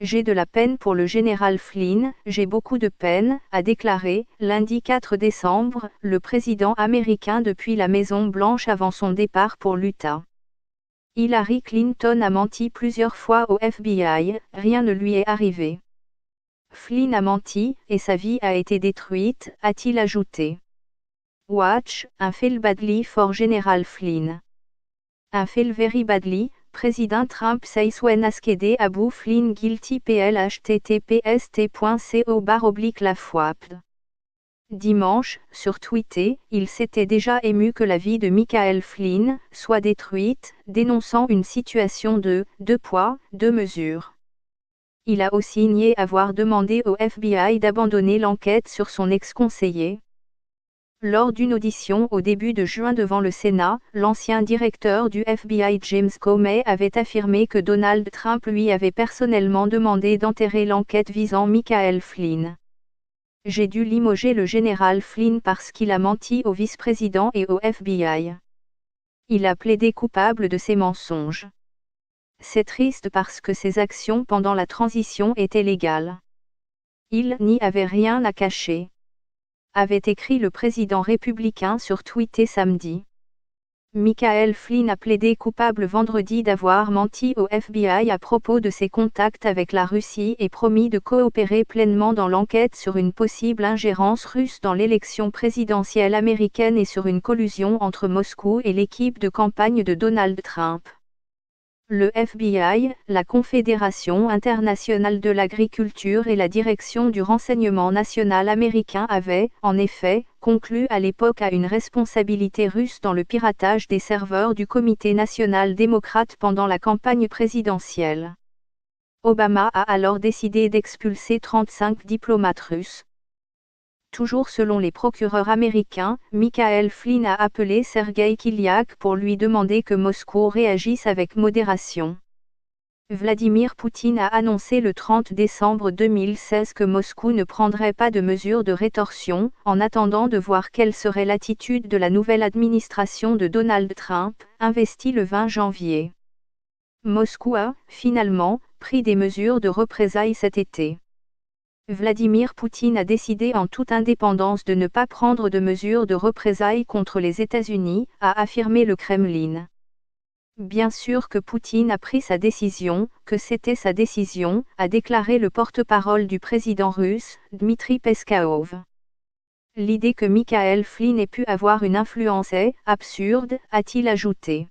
J'ai de la peine pour le général Flynn, j'ai beaucoup de peine, a déclaré, lundi 4 décembre, le président américain depuis la Maison-Blanche avant son départ pour l'Utah. Hillary Clinton a menti plusieurs fois au FBI, rien ne lui est arrivé. Flynn a menti, et sa vie a été détruite, a-t-il ajouté. Watch, I feel badly for General Flynn. I feel very badly, President Trump says when asked about Flynn guilty pl https://co/lafwap. Dimanche, sur Twitter, il s'était déjà ému que la vie de Michael Flynn soit détruite, dénonçant une situation de « deux poids, deux mesures ». Il a aussi nié avoir demandé au FBI d'abandonner l'enquête sur son ex-conseiller. Lors d'une audition au début de juin devant le Sénat, l'ancien directeur du FBI James Comey avait affirmé que Donald Trump lui avait personnellement demandé d'enterrer l'enquête visant Michael Flynn. J'ai dû limoger le général Flynn parce qu'il a menti au vice-président et au FBI. Il a plaidé coupable de ses mensonges. C'est triste parce que ses actions pendant la transition étaient légales. Il n'y avait rien à cacher, avait écrit le président républicain sur Twitter samedi. Michael Flynn a plaidé coupable vendredi d'avoir menti au FBI à propos de ses contacts avec la Russie et promis de coopérer pleinement dans l'enquête sur une possible ingérence russe dans l'élection présidentielle américaine et sur une collusion entre Moscou et l'équipe de campagne de Donald Trump. Le FBI, la Confédération internationale de l'agriculture et la direction du renseignement national américain avaient, en effet, conclu à l'époque à une responsabilité russe dans le piratage des serveurs du Comité national démocrate pendant la campagne présidentielle. Obama a alors décidé d'expulser 35 diplomates russes. Toujours selon les procureurs américains, Michael Flynn a appelé Sergueï Kislyak pour lui demander que Moscou réagisse avec modération. Vladimir Poutine a annoncé le 30 décembre 2016 que Moscou ne prendrait pas de mesures de rétorsion, en attendant de voir quelle serait l'attitude de la nouvelle administration de Donald Trump, investie le 20 janvier. Moscou a, finalement, pris des mesures de représailles cet été. Vladimir Poutine a décidé en toute indépendance de ne pas prendre de mesures de représailles contre les États-Unis, a affirmé le Kremlin. Bien sûr que Poutine a pris sa décision, que c'était sa décision, a déclaré le porte-parole du président russe, Dmitri Peskov. L'idée que Michael Flynn ait pu avoir une influence est absurde, a-t-il ajouté.